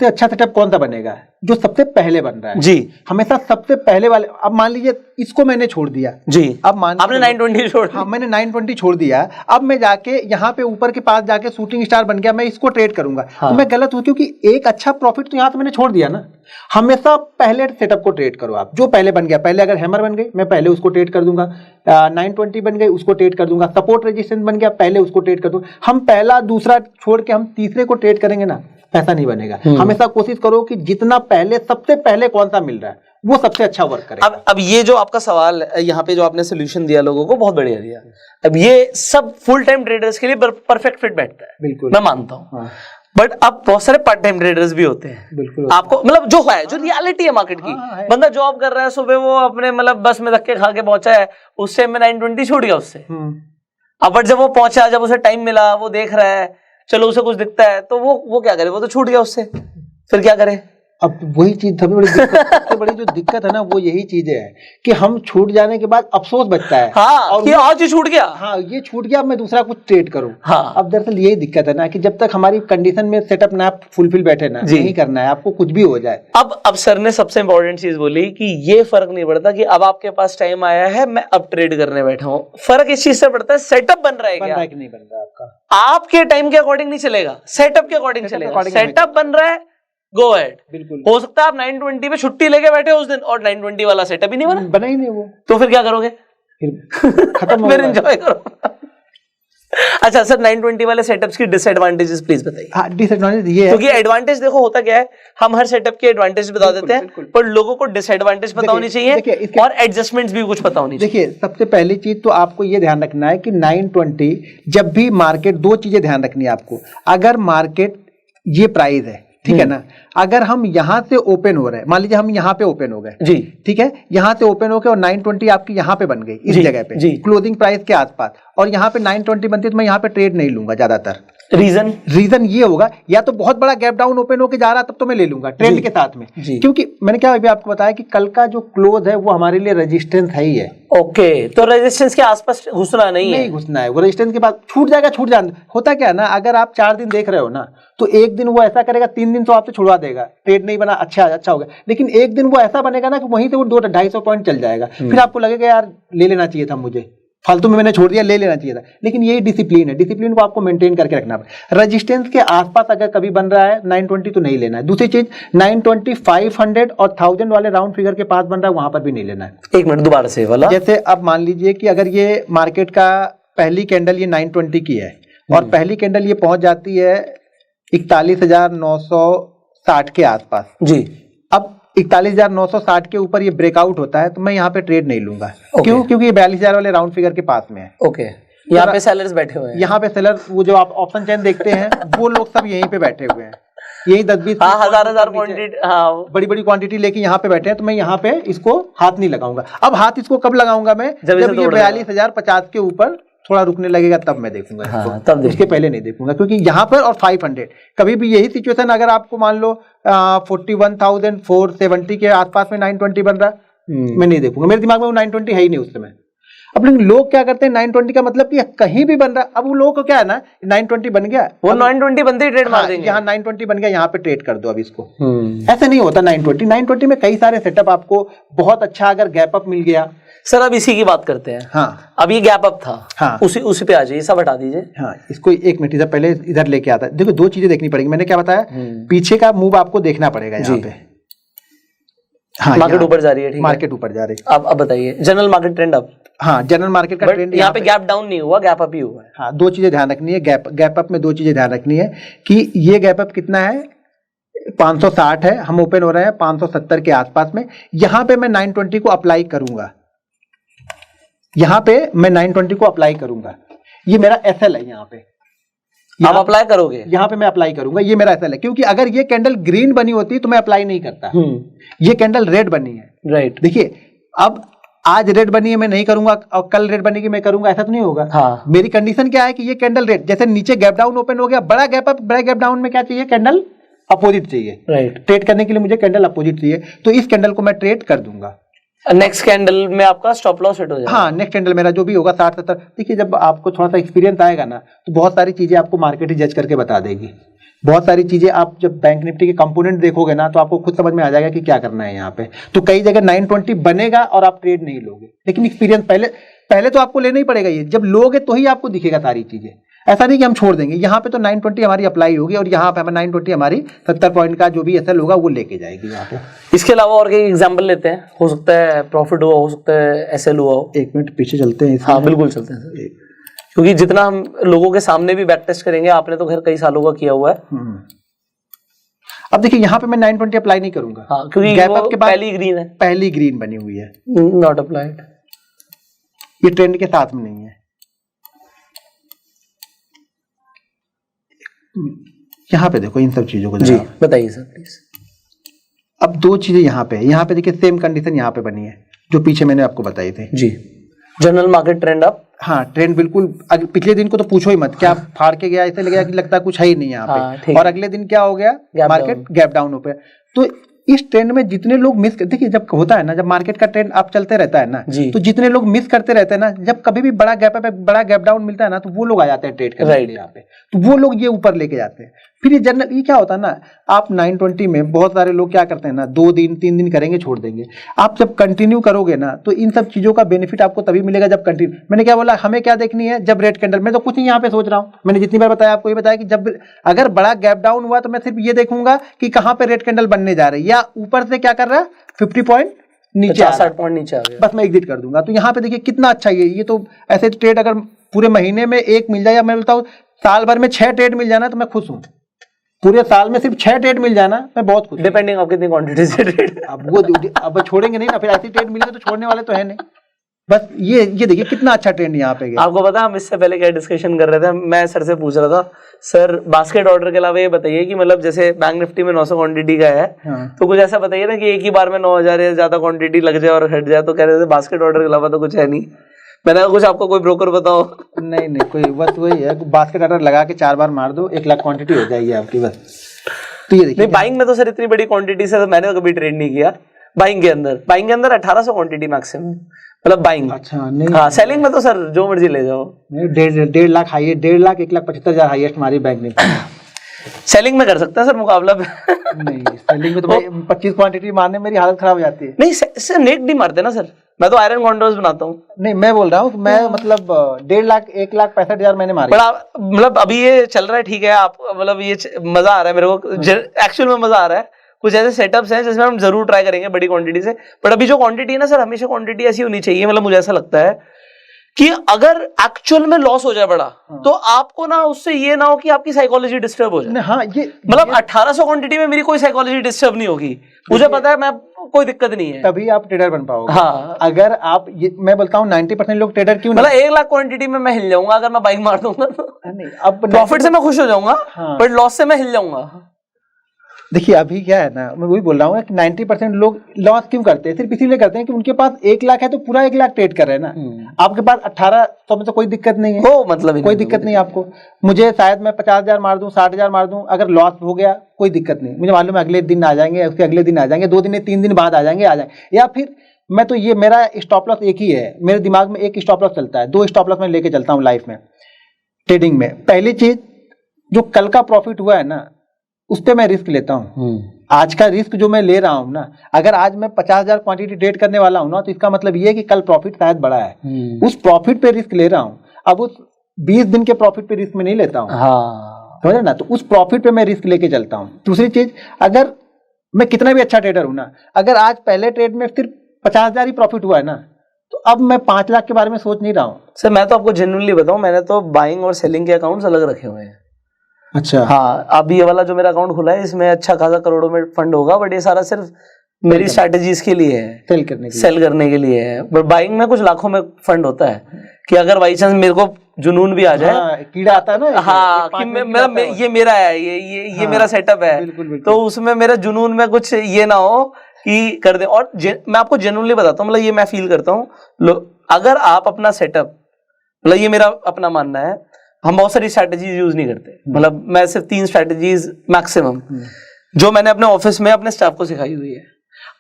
[SPEAKER 2] अच्छा सेटअप कौन सा बनेगा? जो सबसे पहले बन रहा है
[SPEAKER 1] जी
[SPEAKER 2] हमेशा सबसे पहले वाले। अब मान लीजिए इसको मैंने छोड़ दिया
[SPEAKER 1] जी,
[SPEAKER 2] अब मान
[SPEAKER 1] आपने 920 छोड़
[SPEAKER 2] हाँ मैंने 920 छोड़ दिया। अब मैं जाके यहाँ पे ऊपर के पास जाके शूटिंग स्टार बन गया, मैं इसको ट्रेड करूंगा
[SPEAKER 1] हाँ।
[SPEAKER 2] तो मैं गलत हूँ, क्योंकि एक अच्छा प्रॉफिट तो यहाँ से मैंने छोड़ दिया ना। हमेशा पहले सेटअप को ट्रेड करो आप, जो पहले बन गया। पहले अगर हैमर बन गई मैं पहले उसको ट्रेड कर दूंगा, 920 बन गई उसको ट्रेड कर दूंगा, सपोर्ट रेजिस्टेंस बन गया पहले उसको ट्रेड कर दूंगा। हम पहला दूसरा छोड़ के हम तीसरे को ट्रेड करेंगे ना, पैसा नहीं बनेगा। हमेशा कोशिश करो कि जितना पहले सबसे पहले कौन सा मिल रहा है वो सबसे अच्छा वर्क करे।
[SPEAKER 1] अब ये जो आपका सवाल यहाँ पे जो आपने सोल्यूशन दिया लोगों को, बहुत बढ़िया दिया। अब ये सब फुल टाइम ट्रेडर्स के लिए परफेक्ट फिट बैठता है,
[SPEAKER 2] बिल्कुल
[SPEAKER 1] मैं मानता हूँ।
[SPEAKER 2] हाँ।
[SPEAKER 1] बट अब बहुत सारे पार्ट टाइम ट्रेडर्स भी होते हैं,
[SPEAKER 2] बिल्कुल
[SPEAKER 1] आपको मतलब जो है, जो रियलिटी है मार्केट की।
[SPEAKER 2] है।
[SPEAKER 1] बंदा जॉब कर रहा है, सुबह वो अपने मतलब बस में धक्के खा के पहुंचा है, उससे मैं 920 छूट गया उससे। अब बट जब वो पहुंचा, जब उसे टाइम मिला, वो देख रहा है, चलो उसे कुछ दिखता है, तो वो क्या करे, वो तो छूट गया उससे, फिर क्या करे।
[SPEAKER 2] अब वही चीज सबसे बड़ी जो दिक्कत है ना वो यही चीज है कि हम छूट जाने के बाद अफसोस बचता है।
[SPEAKER 1] हाँ,
[SPEAKER 2] और
[SPEAKER 1] ये आज ही छूट गया,
[SPEAKER 2] हाँ ये छूट गया, अब मैं दूसरा कुछ ट्रेड करूं।
[SPEAKER 1] हाँ।
[SPEAKER 2] अब दरअसल यही दिक्कत है ना कि जब तक हमारी कंडीशन में सेटअप ना फुलफिल बैठे ना, नहीं करना है आपको, कुछ भी हो जाए।
[SPEAKER 1] अब सर ने सबसे इंपॉर्टेंट चीज बोली कि ये फर्क नहीं पड़ता कि अब आपके पास टाइम आया है, मैं अब ट्रेड करने बैठा हूं। फर्क इस चीज से पड़ता है सेटअप बन रहा है क्या,
[SPEAKER 2] कि नहीं बन रहा आपका।
[SPEAKER 1] आपके टाइम के अकॉर्डिंग नहीं चलेगा, सेटअप के अकॉर्डिंग चलेगा। सेटअप बन रहा है, गो अहेड।
[SPEAKER 2] बिल्कुल
[SPEAKER 1] हो सकता है आप 920 पे छुट्टी लेके बैठे उस दिन और 920 वाला सेटअप ही नहीं
[SPEAKER 2] बना ही नहीं वो,
[SPEAKER 1] तो फिर क्या करोगे,
[SPEAKER 2] फिर खत्म
[SPEAKER 1] फिर एंजॉय करो। अच्छा सर, 920 वाले सेटअप्स की डिसएडवांटेजेस प्लीज बताइए।
[SPEAKER 2] हाँ, डिसएडवांटेज ये है,
[SPEAKER 1] क्योंकि एडवांटेज देखो होता क्या है, हम हर सेटअप के एडवांटेज बता देते हैं, पर लोगों को डिसएडवांटेज पता होनी चाहिए और एडजस्टमेंट्स भी कुछ पता होनी चाहिए।
[SPEAKER 2] देखिए सबसे पहली चीज तो आपको ये ध्यान रखना है कि 920 जब भी मार्केट, दो चीजें ध्यान रखनी है आपको। अगर मार्केट ये प्राइस है, ठीक है ना, अगर हम यहाँ से ओपन हो रहे हैं, मान लीजिए हम यहाँ पे ओपन हो गए
[SPEAKER 1] जी,
[SPEAKER 2] ठीक है, यहाँ से ओपन होके और 920 आपकी यहाँ पे बन गई इस जगह पे क्लोजिंग प्राइस के आसपास, और यहाँ पे 920 बनती है, तो मैं यहाँ पे ट्रेड नहीं लूंगा ज्यादातर। रीजन ये होगा, या तो बहुत बड़ा गैप डाउन ओपन होके जा रहा तब तो मैं ले लूंगा ट्रेंड के साथ में, क्योंकि मैंने क्या अभी आपको बताया कि कल का जो क्लोज है वो हमारे लिए रेजिस्टेंस है ही है।
[SPEAKER 1] ओके, तो रेजिस्टेंस के आसपास घुसना नहीं
[SPEAKER 2] घुसना है, वो रेजिस्टेंस के बाद छूट जाएगा, छूट जाना। होता क्या है ना, अगर आप 4 दिन देख रहे हो ना, तो एक दिन वो ऐसा करेगा, 3 दिन तो आपसे छुड़वा देगा, ट्रेड नहीं बना, अच्छा हो गया। लेकिन एक दिन वो ऐसा बनेगा ना कि वहीं से वो 200-250 पॉइंट चल जाएगा, फिर आपको लगेगा यार ले लेना चाहिए था, मुझे फालतू में मैंने छोड़ दिया, ले लेना चाहिए था। लेकिन यही डिसिप्लिन है, डिसिप्लिन को आपको मेंटेन करके रखना है। रेजिस्टेंस के आसपास अगर कभी बन रहा है 920 तो नहीं लेना है। दूसरी चीज 920, 500 और 1000 वाले राउंड फिगर के पास बन रहा है, वहां पर भी नहीं लेना है।
[SPEAKER 1] एक मिनट दोबारा से वाला, जैसे
[SPEAKER 2] अब मान लीजिए कि अगर ये मार्केट का पहली कैंडल ये 920 की है और पहली कैंडल ये पहुंच जाती है 41,960 के आसपास जी। अब 41,960 के ऊपर ये ब्रेकआउट होता है, तो मैं यहाँ पे ट्रेड नहीं लूंगा। क्यों? क्योंकि ये 42,000 वाले राउंड फिगर के पास में है।
[SPEAKER 1] ओके, यहाँ पे सेलर्स बैठे हुए हैं,
[SPEAKER 2] यहाँ पे सेलर, वो जो आप ऑप्शन चेन देखते हैं वो लोग सब यहीं पे बैठे हुए हैं, यही 10-20
[SPEAKER 1] हजार क्वांटिटी,
[SPEAKER 2] बड़ी बड़ी क्वांटिटी लेके यहाँ पे बैठे हैं। तो मैं यहाँ पे इसको हाथ नहीं लगाऊंगा। अब हाथ इसको कब लगाऊंगा मैं, जब ये 42,050 के ऊपर थोड़ा रुकने लगेगा, तब मैं देखूंगा इसको, तब उसके पहले नहीं देखूंगा। क्योंकि यहाँ पर और 500 कभी भी यही सिचुएशन, अगर आपको मान लो 41,470 के आसपास में 920 बन रहा, मैं नहीं देखूंगा, मेरे दिमाग में वो 920 है ही नहीं उस समय। अब लेकिन लोग क्या करते हैं, 920 का मतलब कि कहीं भी बन रहा, अब वो लोगों को क्या है ना, 920 बन गया, वो
[SPEAKER 1] 920 बनते ही ट्रेड मार देंगे।
[SPEAKER 2] यहाँ 920 बन गया, यहाँ पे ट्रेड कर दो अब इसको। ऐसे नहीं होता। 920 में कई सारे सेटअप, आपको बहुत अच्छा अगर गैप अप मिल गया।
[SPEAKER 1] सर अब इसी की बात करते हैं।
[SPEAKER 2] हाँ,
[SPEAKER 1] अब ये गैप अप था,
[SPEAKER 2] हाँ,
[SPEAKER 1] उसी पे आ जाइए, सब हटा दीजिए।
[SPEAKER 2] हाँ, इसको एक मिनट इधर पहले इधर लेके आता है। देखो दो चीजें देखनी पड़ेगी, मैंने क्या बताया, पीछे का मूव आपको देखना पड़ेगा यहाँ पे।
[SPEAKER 1] हाँ, मार्केट ऊपर जा रही है, ठीक है,
[SPEAKER 2] मार्केट ऊपर जा रही है।
[SPEAKER 1] अब बताइए जनरल मार्केट ट्रेंड अप।
[SPEAKER 2] हाँ, जनरल मार्केट का ट्रेंड
[SPEAKER 1] यहाँ पे गैप डाउन नहीं हुआ, गैप अप ही हुआ है।
[SPEAKER 2] हाँ, दो चीजें ध्यान रखनी है, गैप अप में दो चीजें ध्यान रखनी है कि ये गैप अप कितना है, 560 है, हम ओपन हो रहे हैं 570 के आसपास में। यहाँ पे मैं 920 को अप्लाई करूंगा, यहाँ पे मैं 920 को अप्लाई करूंगा, ये मेरा एसएल है। यहाँ पे
[SPEAKER 1] आप अप्लाई करोगे,
[SPEAKER 2] यहाँ पे मैं अप्लाई करूंगा, ये मेरा एसएल है। क्योंकि अगर ये कैंडल ग्रीन बनी होती तो मैं अप्लाई नहीं करता, ये कैंडल रेड बनी है, राइट। देखिए अब आज रेड बनी है, मैं नहीं करूंगा, और कल रेड बनेगी मैं करूंगा, ऐसा तो नहीं होगा। हाँ। मेरी कंडीशन क्या है कि ये कैंडल रेड, जैसे नीचे गैप डाउन ओपन हो गया, बड़ा गैप अप, बड़ा गैप डाउन में क्या चाहिए, कैंडल अपोजिट चाहिए, राइट। ट्रेड करने के लिए मुझे कैंडल अपोजिट चाहिए, तो इस कैंडल को मैं ट्रेड कर दूंगा।
[SPEAKER 1] नेक्स्ट कैंडल में आपका स्टॉप लॉस हिट हो जाएगा।
[SPEAKER 2] हाँ, नेक्स्ट कैंडल मेरा जो भी होगा 60-70। देखिए जब आपको थोड़ा सा एक्सपीरियंस आएगा ना, तो बहुत सारी चीजें आपको मार्केट ही जज करके बता देगी बहुत सारी चीजें आप जब बैंक निफ्टी के कंपोनेंट देखोगे ना तो आपको खुद समझ में आ जाएगा कि क्या करना है यहाँ पे। तो कई जगह 920 बनेगा और आप ट्रेड नहीं लोगे, लेकिन एक्सपीरियंस पहले तो आपको लेना ही पड़ेगा। ये जब लोगे तो ही आपको दिखेगा सारी चीजें, ऐसा नहीं कि हम छोड़ देंगे। यहाँ पे तो 920 हमारी अप्लाई होगी और यहाँ पे हमें 920 हमारी 70 पॉइंट का जो भी एसएल होगा वो लेके जाएगी यहाँ पे।
[SPEAKER 1] इसके अलावा और कई एग्जांपल लेते हैं, हो सकता है प्रॉफिट हुआ, हो सकता है एसएल हुआ हो।
[SPEAKER 2] एक मिनट पीछे चलते हैं।
[SPEAKER 1] हाँ बिल्कुल चलते हैं सर, क्योंकि जितना हम लोगों के सामने भी बैक टेस्ट करेंगे, आपने तो खैर कई सालों का किया हुआ है।
[SPEAKER 2] अब देखिए यहाँ पे मैं 920 अप्लाई नहीं करूंगा।
[SPEAKER 1] हाँ, क्योंकि
[SPEAKER 2] गैप अप के बाद पहली ग्रीन बनी हुई है,
[SPEAKER 1] नॉट अप्लाइड।
[SPEAKER 2] ये ट्रेंड के साथ में नहीं है। यहाँ पे देखो इन सब चीजों को
[SPEAKER 1] जी बताइए सर प्लीज।
[SPEAKER 2] अब दो चीजें यहाँ पे देखिए सेम कंडीशन यहाँ पे बनी है जो पीछे मैंने आपको बताई थी
[SPEAKER 1] जी। General market trend up.
[SPEAKER 2] हाँ ट्रेंड बिल्कुल पिछले दिन को तो पूछो ही मत, क्या फाड़ के गया, ऐसे लगा कि लगता है कुछ है ही नहीं यहाँ पे। और अगले दिन क्या हो गया, मार्केट गैप डाउन हो गया। तो इस ट्रेंड में जितने लोग मिस, देखिए जब होता है ना, जब मार्केट का ट्रेंड अप चलते रहता है ना, तो जितने लोग मिस करते रहते हैं ना, जब कभी भी बड़ा गैप डाउन मिलता है ना, तो वो लोग आ जाते हैं ट्रेड करने के लिए यहाँ पे। तो वो लोग ये ऊपर लेके जाते हैं। फिर ये जनरल ये क्या होता है ना, आप 920 में बहुत सारे लोग क्या करते हैं ना, 2 दिन 3 दिन करेंगे छोड़ देंगे। आप जब कंटिन्यू करोगे ना तो इन सब चीजों का बेनिफिट आपको तभी मिलेगा जब कंटिन्यू। मैंने क्या बोला, हमें क्या देखनी है, जब रेड कैंडल, मैं तो कुछ नहीं यहाँ पे सोच रहा हूँ, मैंने जितनी बार बताया आपको ये बताया कि जब अगर बड़ा गैप डाउन हुआ तो मैं सिर्फ ये देखूंगा कि कहाँ पे रेड कैंडल बनने जा रही है, या ऊपर से क्या कर रहा है 50 पॉइंट नीचे 60
[SPEAKER 1] पॉइंट नीचे आ गया,
[SPEAKER 2] बस मैं एग्जिट कर दूंगा। तो यहाँ पे देखिए कितना अच्छा ये तो ऐसे ट्रेड अगर पूरे महीने में एक मिल जाए, या मैं बोलता हूँ साल भर में 6 ट्रेड मिल जाना तो मैं खुश हूँ। पूरे साल में सिर्फ 6 ट्रेड मिल जाना मैं बहुत खुश।
[SPEAKER 1] डिपेंडिंग आप कितनी क्वांटिटी से ट्रेड,
[SPEAKER 2] अब छोड़ेंगे नहीं ना, फिर ऐसी ट्रेड मिलेगी तो छोड़ने वाले तो है नहीं। बस ये देखिए कितना अच्छा ट्रेंड यहाँ पे गया।
[SPEAKER 1] आपको पता है हम इससे पहले क्या डिस्कशन कर रहे थे, मैं सर से पूछ रहा था, सर बास्केट ऑर्डर के अलावा ये बताइए कि मतलब जैसे बैंक निफ्टी में 900 क्वांटिटी का है, तो कुछ ऐसा बताइए ना कि एक ही बार में 9000 या ज्यादा क्वांटिटी लग जाए और हट जाए। तो कह रहे थे बास्केट ऑर्डर के अलावा तो कुछ है नहीं। मैंने कहा कुछ आपको कोई ब्रोकर बताओ।
[SPEAKER 2] नहीं कोई, बस वही है, बास्केट ऑर्डर लगा के 4 बार मार दो, 1 लाख क्वांटिटी हो जाएगी आपकी बस। तो ये देखिए
[SPEAKER 1] बाइंग में तो सर इतनी बड़ी क्वांटिटी से मैंने कभी ट्रेड नहीं किया। बाइंग के अंदर 1800 क्वांटिटी मैक्सिमम, मतलब बाइंग। अच्छा नहीं, हाँ सेलिंग में तो सर जो मर्जी ले जाओ।
[SPEAKER 2] 1.5 लाख हाईएस्ट, 1.5 लाख 1,75,000 हाईएस्ट हमारी बैंक निफ्टी।
[SPEAKER 1] सेलिंग में कर सकता है सर मुकाबला
[SPEAKER 2] नहीं सेलिंग में तो भाई 25 क्वांटिटी मारने में मेरी हालत खराब हो जाती है।
[SPEAKER 1] नहीं सर नेट नहीं मारते ना सर, मैं तो आयरन कॉन्डोर्स बनाता हूँ।
[SPEAKER 2] नहीं मैं बोल रहा हूँ मैं मतलब 1.5 लाख 1,65,000 मैंने मारे।
[SPEAKER 1] मतलब अभी ये चल रहा है ठीक है, आप मतलब ये मजा आ रहा है मेरे को, एक्चुअल में मजा आ रहा है। कुछ ऐसे सेटअप्स हैं जिसमें हम जरूर ट्राई करेंगे बड़ी क्वांटिटी से, बट अभी जो क्वांटिटी है ना सर, हमेशा क्वांटिटी ऐसी होनी चाहिए। मतलब मुझे ऐसा लगता है कि अगर एक्चुअल में लॉस हो जाए बड़ा, तो आपको ना उससे ये ना हो कि आपकी साइकोलॉजी डिस्टर्ब हो जाए। हाँ ये मतलब 1800 क्वांटिटी में मेरी कोई साइकोलॉजी डिस्टर्ब नहीं होगी, मुझे पता है, मैं कोई दिक्कत नहीं है।
[SPEAKER 2] तभी आप ट्रेडर बन पाओगे।
[SPEAKER 1] हाँ
[SPEAKER 2] अगर आप मैं बोलता हूँ 90% लोग ट्रेडर क्यों
[SPEAKER 1] मतलब 1 लाख क्वांटिटी में मैं हिल जाऊंगा अगर मैं बाइंग मार दूंगा तो। नहीं अब प्रॉफिट से मैं खुश हो जाऊंगा, बट लॉस से मैं हिल जाऊंगा।
[SPEAKER 2] देखिए अभी क्या है ना, मैं वही बोल रहा हूँ कि 90% लोग लॉस क्यों करते हैं, सिर्फ इसीलिए करते हैं कि उनके पास 1 लाख है तो पूरा 1 लाख ट्रेड कर रहे हैं ना। आपके पास 1800 में तो कोई दिक्कत नहीं है, वो मतलब कोई दिक्कत नहीं आपको। मुझे शायद मैं 50,000 मार दूं, 60,000 मार दूं, अगर लॉस हो गया कोई दिक्कत नहीं, मुझे मालूम है अगले दिन आ जाएंगे, उसके अगले दिन आ जाएंगे, 2 दिन 3 दिन बाद आ जाएंगे। या फिर मैं तो ये मेरा स्टॉप लॉस एक ही है, मेरे दिमाग में एक स्टॉप लॉस चलता है, 2 स्टॉप लॉस मैं लेके चलता हूँ लाइफ में ट्रेडिंग में। पहली चीज जो कल का प्रॉफिट हुआ है ना उस पर मैं रिस्क लेता हूँ। आज का रिस्क जो मैं ले रहा हूँ ना, अगर आज मैं 50,000 क्वांटिटी ट्रेड करने वाला हूँ ना, तो इसका मतलब ये है कि कल प्रॉफिट शायद बड़ा है, उस प्रॉफिट पे रिस्क ले रहा हूँ। अब उस 20 दिन के प्रॉफिट पे रिस्क में नहीं लेता हूँ, समझे ना, तो उस प्रॉफिट पे मैं रिस्क लेके चलता हूँ। दूसरी चीज, अगर मैं कितना भी अच्छा ट्रेडर हूँ ना, अगर आज पहले ट्रेड में सिर्फ 50,000 ही प्रॉफिट हुआ है ना, तो अब मैं 5 लाख के बारे में सोच नहीं रहा हूँ।
[SPEAKER 1] सर मैं तो आपको जेन्युइनली बताऊं, मैंने तो बाइंग और सेलिंग के अकाउंट्स अलग रखे हुए हैं।
[SPEAKER 2] अच्छा
[SPEAKER 1] हाँ, अब ये वाला जो मेरा अकाउंट खुला है इसमें अच्छा खासा करोड़ों में फंड होगा, बट ये सारा सिर्फ मेरी स्ट्रैटेजीज के लिए है, सेल करने के लिए है। बट बाइंग में कुछ लाखों में फंड होता है कि अगर बाई चांस मेरे को जुनून भी आ जाए,
[SPEAKER 2] हाँ, कीड़ा आता है ना,
[SPEAKER 1] हाँ कि ये मेरा है, ये मेरा सेटअप है, तो उसमें मेरा जुनून में कुछ ये ना हो कि कर दे। और मैं आपको जेन्युइनली बताता हूँ, मतलब ये मैं फील करता हूँ, अगर आप अपना सेटअप, मतलब ये मेरा अपना मानना है, हम बहुत सारी स्ट्रैटेजीज यूज नहीं करते, मतलब मैं सिर्फ 3 स्ट्रैटेजीज मैक्सिमम जो मैंने अपने ऑफिस में अपने स्टाफ को सिखाई हुई है।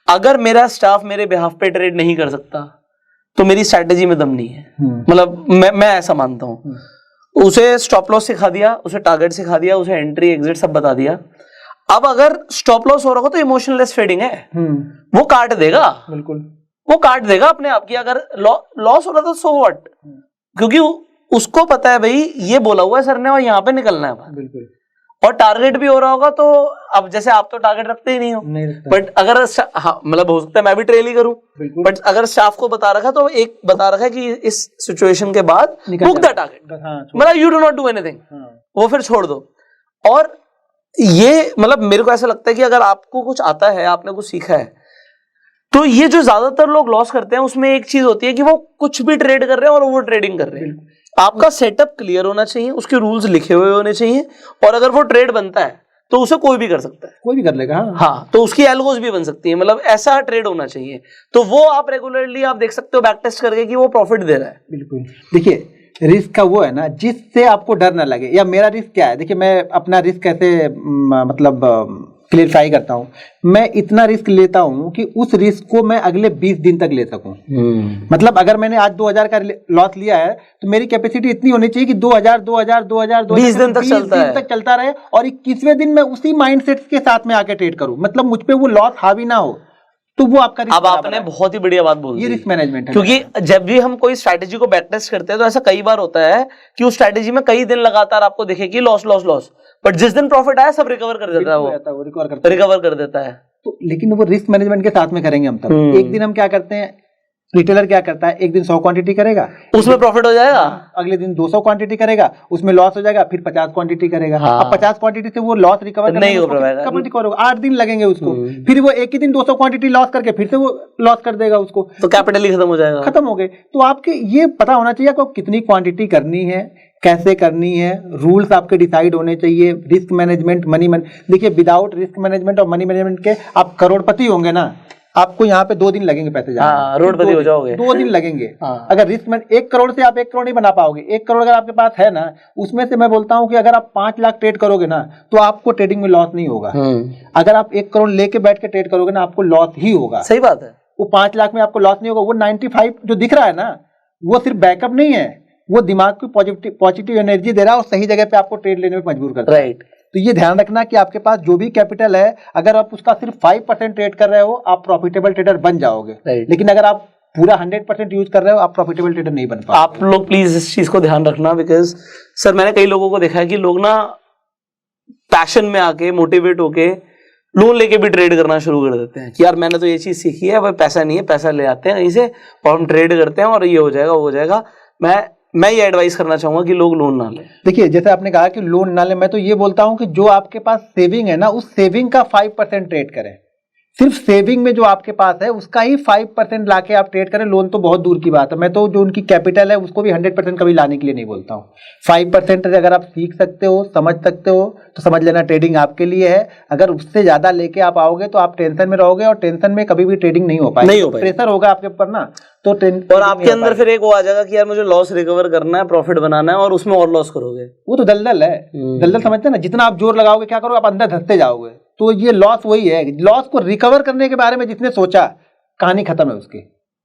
[SPEAKER 1] अगर मेरा स्टाफ मेरे बिहाफ पे ट्रेड नहीं कर सकता तो मेरी स्ट्रैटेजी में दम नहीं है, मतलब मैं ऐसा मानता हूँ। उसे स्टॉप लॉस सिखा दिया, उसे टारगेट सिखा दिया, उसे एंट्री एग्जिट सब बता दिया। अब अगर स्टॉप लॉस हो रहा हो तो इमोशनलेस ट्रेडिंग है, वो काट देगा,
[SPEAKER 2] बिल्कुल
[SPEAKER 1] वो काट देगा अपने आप की। अगर लॉस हो रहा था सो व्हाट, क्योंकि उसको पता है भाई ये बोला हुआ है सर ने और यहाँ पे निकलना है।
[SPEAKER 2] बिल्कुल।
[SPEAKER 1] और टारगेट भी हो रहा होगा तो अब जैसे आप तो टारगेट रखते ही नहीं हो, बट अगर हाँ, मतलब हो सकता है मैं भी ट्रेल ही करूं, बट अगर स्टाफ को बता रखा तो एक बता रखा है कि इस सिचुएशन के बाद बुक द टारगेट, मतलब you do not do anything, वो फिर छोड़ दो। और ये मतलब मेरे को ऐसा लगता है कि अगर आपको कुछ आता है, आपने कुछ सीखा है, तो ये जो ज्यादातर लोग लॉस करते हैं उसमें एक चीज होती है कि वो कुछ भी ट्रेड कर रहे हैं और ओवर ट्रेडिंग कर रहे हैं। आपका सेटअप क्लियर होना चाहिए, उसके रूल्स लिखे हुए होने चाहिए, और अगर वो ट्रेड बनता है तो उसे कोई भी कर सकता है,
[SPEAKER 2] कोई भी कर लेगा।
[SPEAKER 1] हाँ, तो उसकी एल्गोज भी बन सकती है, मतलब ऐसा ट्रेड होना चाहिए। तो वो आप रेगुलरली आप देख सकते हो बैक टेस्ट करके कि वो प्रॉफिट दे रहा है।
[SPEAKER 2] बिल्कुल। देखिए रिस्क का वो है ना जिससे आपको डर ना लगे, या मेरा रिस्क क्या है, देखिए मैं अपना रिस्क कैसे मतलब क्लियरफाई करता हूँ। मैं इतना रिस्क लेता हूँ कि उस रिस्क को मैं अगले 20 दिन तक ले सकूँ। मतलब अगर मैंने आज 2000 का लॉस लिया है तो मेरी कैपेसिटी इतनी होनी चाहिए कि 2000
[SPEAKER 1] 20 दिन तक
[SPEAKER 2] चलता रहे, और 21वें दिन मैं उसी माइंडसेट के साथ में आके ट्रेड करूँ, मतलब मुझ पे वो लॉस हावी ना हो। तो वो आपका
[SPEAKER 1] अब आपने बहुत ही बढ़िया बात बोल दी,
[SPEAKER 2] ये रिस्क मैनेजमेंट है।
[SPEAKER 1] क्योंकि जब भी हम कोई स्ट्रैटेजी को बैक टेस्ट करते हैं तो ऐसा कई बार होता है कि उस स्ट्रैटेजी में कई दिन लगातार आपको दिखे कि लॉस लॉस लॉस, बट जिस दिन प्रॉफिट आया सब रिकवर कर देता है, वो रिकवर कर देता है।
[SPEAKER 2] तो लेकिन वो रिस्क मैनेजमेंट के साथ में करेंगे हम तब। एक दिन हम क्या करते हैं, रिटेलर क्या करता है, एक दिन 100 क्वांटिटी करेगा,
[SPEAKER 1] उसमें प्रॉफिट हो जाएगा,
[SPEAKER 2] अगले दिन 200 क्वांटिटी करेगा, उसमें लॉस हो जाएगा, फिर 50 क्वांटिटी करेगा।
[SPEAKER 1] हाँ।
[SPEAKER 2] अब 50 क्वांटिटी से वो लॉस रिकवर
[SPEAKER 1] नहीं हो पाएगा,
[SPEAKER 2] कब रिकवर होगा, 8 दिन लगेंगे उसको। फिर वो एक ही दिन 200 क्वांटिटी लॉस करके फिर से वो लॉस कर देगा उसको,
[SPEAKER 1] तो कैपिटल ही खत्म हो जाएगा,
[SPEAKER 2] खत्म हो गए। तो आपके ये पता होना चाहिए आपको कितनी क्वांटिटी करनी है, कैसे करनी है, रूल्स आपके डिसाइड होने चाहिए। रिस्क मैनेजमेंट, मनी मैनेजमेंट, देखिए विदाउट रिस्क मैनेजमेंट और मनी मैनेजमेंट के आप करोड़पति होंगे ना, आपको यहाँ पे 2 दिन लगेंगे पैसे जाने।
[SPEAKER 1] हाँ, रोडपति हो जाओगे,
[SPEAKER 2] 2 दिन लगेंगे।
[SPEAKER 1] हाँ।
[SPEAKER 2] अगर रिस्क में 1 करोड़ से आप 1 करोड़ नहीं बना पाओगे। 1 करोड़ अगर आपके पास है ना, उसमें से मैं बोलता हूँ कि अगर आप 5 लाख ट्रेड करोगे ना तो आपको ट्रेडिंग में लॉस नहीं होगा। अगर आप 1 करोड़ लेके बैठ के ट्रेड करोगे ना आपको लॉस ही होगा।
[SPEAKER 1] सही बात है।
[SPEAKER 2] वो 5 लाख में आपको लॉस नहीं होगा। वो 95 जो दिख रहा है ना, वो सिर्फ बैकअप नहीं है, वो दिमाग की पॉजिटिव एनर्जी दे रहा है और सही जगह पे आपको ट्रेड लेने में मजबूर करता है।
[SPEAKER 1] राइट।
[SPEAKER 2] तो ये ध्यान रखना कि आपके पास जो भी कैपिटल है, अगर आप उसका सिर्फ 5% ट्रेड कर रहे हो आप प्रॉफिटेबल ट्रेडर बन जाओगे। लेकिन अगर आप पूरा 100% यूज कर रहे हो आप प्रॉफिटेबल ट्रेडर नहीं बन पाओगे।
[SPEAKER 1] आप लोग प्लीज इस चीज को ध्यान रखना, बिकॉज सर मैंने कई लोगों को देखा है कि लोग ना पैशन में आके मोटिवेट होके लोन लेके भी ट्रेड करना शुरू कर देते हैं कि यार मैंने तो ये चीज सीखी है, भाई पैसा नहीं है, पैसा ले आते हैं कहीं से और हम ट्रेड करते हैं और ये हो जाएगा वो हो जाएगा। मैं ये एडवाइस करना चाहूंगा कि लोग लोन ना लें।
[SPEAKER 2] देखिए जैसे आपने कहा कि लोन ना लें, मैं तो ये बोलता हूं कि जो आपके पास सेविंग है ना, उस सेविंग का 5% ट्रेड करें। सिर्फ सेविंग में जो आपके पास है उसका ही 5% लाके आप ट्रेड करें। लोन तो बहुत दूर की बात है, मैं तो जो उनकी कैपिटल है उसको भी 100% कभी लाने के लिए नहीं बोलता हूँ। 5% अगर आप सीख सकते हो, समझ सकते हो तो समझ लेना ट्रेडिंग आपके लिए है। अगर उससे ज्यादा लेके आप आओगे तो आप टेंशन में रहोगे और टेंशन में कभी भी ट्रेडिंग नहीं हो पाएगी, प्रेशर होगा आपके ऊपर ना, तो
[SPEAKER 1] और आपके अंदर फिर एक वो आ जाएगा कि यार मुझे लॉस रिकवर करना है, प्रॉफिट बनाना है, और उसमें और लॉस करोगे।
[SPEAKER 2] वो तो दलदल है, दलदल समझते हैं ना, जितना आप जोर लगाओगे क्या करोगे, आप अंदर धंसते जाओगे। तो ये लॉस वही है, लॉस को रिकवर करने के बारे में जिसने सोचा कहानी खत्म है उसकी।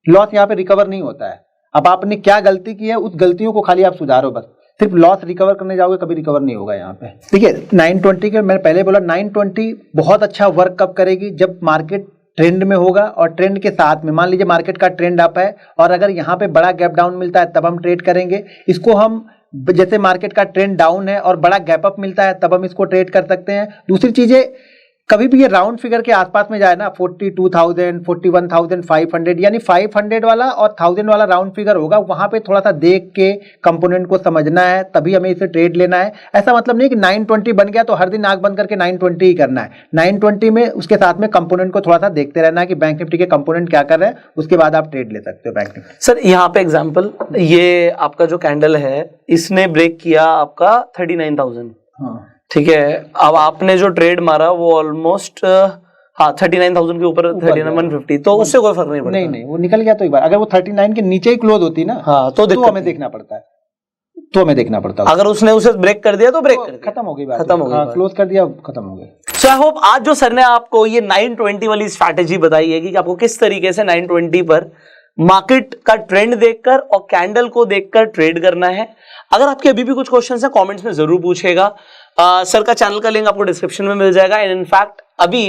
[SPEAKER 2] लॉस यहाँ पे रिकवर नहीं होता है। अब आपने क्या गलती की है उस गलतियों को खाली आप सुधारो बस, सिर्फ लॉस रिकवर करने जाओगे कभी रिकवर नहीं होगा यहाँ पे। देखिए 920 के मैंने पहले बोला 920 बहुत अच्छा वर्क कब करेगी, जब मार्केट ट्रेंड में होगा और ट्रेंड के साथ में मान लीजिए मार्केट का ट्रेंड अप है और अगर यहाँ पे बड़ा गैप डाउन मिलता है तब हम ट्रेड करेंगे इसको। हम जैसे मार्केट का ट्रेंड डाउन है और बड़ा गैप अप मिलता है तब हम इसको ट्रेड कर सकते हैं। दूसरी चीजें कभी भी ये राउंड फिगर के आसपास में जाए ना, 42,000 41,500 यानी 500 वाला और 1000 वाला राउंड फिगर होगा, वहां पे थोड़ा सा देख के कंपोनेंट को समझना है तभी हमें इसे ट्रेड लेना है। ऐसा मतलब नहीं कि 920 बन गया तो हर दिन आंख बंद करके 920 ही करना है। 920 में उसके साथ में कंपोनेंट को थोड़ा सा देखते रहना है कि बैंक निफ्टी के कंपोनेंट क्या कर रहे हैं, उसके बाद आप ट्रेड ले सकते हो बैंक निफ्टी।
[SPEAKER 1] सर यहाँ पे एग्जाम्पल, ये आपका जो कैंडल है इसने ब्रेक किया आपका 39,000, ठीक है। अब आपने जो ट्रेड मारा वो ऑलमोस्ट 39,000 के ऊपर 39,150, तो उससे कोई फर्क नहीं पड़ता।
[SPEAKER 2] नहीं वो निकल गया तो एक बार, अगर वो 39 के नीचे ही क्लोज होती ना तो हमें देखना पड़ता है, तो हमें देखना पड़ता है।
[SPEAKER 1] अगर उसने उसे ब्रेक कर दिया तो ब्रेक कर
[SPEAKER 2] खत्म हो गई बात,
[SPEAKER 1] खत्म हो गई,
[SPEAKER 2] क्लोज कर दिया खत्म हो गई।
[SPEAKER 1] सो आई होप आज जो सर ने आपको ये 920 वाली स्ट्रैटेजी बताई है कि आपको किस तरीके से 920 पर मार्केट का ट्रेंड देखकर और कैंडल को देखकर ट्रेड करना है। अगर आपके अभी भी कुछ क्वेश्चंस हैं कमेंट्स में जरूर पूछिएगा। सर का चैनल का लिंक आपको डिस्क्रिप्शन में मिल जाएगा। एंड इनफैक्ट अभी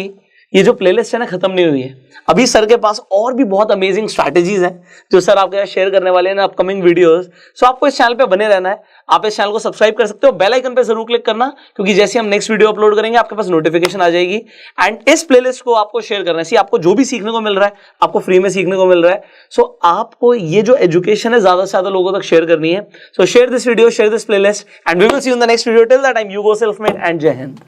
[SPEAKER 1] ये जो प्लेलिस्ट है ना खत्म नहीं हुई है, अभी सर के पास और भी बहुत अमेजिंग स्ट्रैटेजीज हैं जो सर आपके साथ शेयर करने वाले हैं ना अपकमिंग वीडियोस। सो आपको इस चैनल पे बने रहना है। आप इस चैनल को सब्सक्राइब कर सकते हो, बेल आइकन पे जरूर क्लिक करना, क्योंकि जैसे हम नेक्स्ट वीडियो अपलोड करेंगे आपके पास नोटिफिकेशन आ जाएगी। एंड इस प्लेलिस्ट को आपको शेयर करना है। आपको जो भी सीखने को मिल रहा है आपको फ्री में सीखने को मिल रहा है। सो आपको ये जो एजुकेशन है ज्यादा से ज्यादा लोगों तक शेयर करनी है। So share this video, share this playlist, and we will see you in the next video. Till that time you go self made and Jai Hind.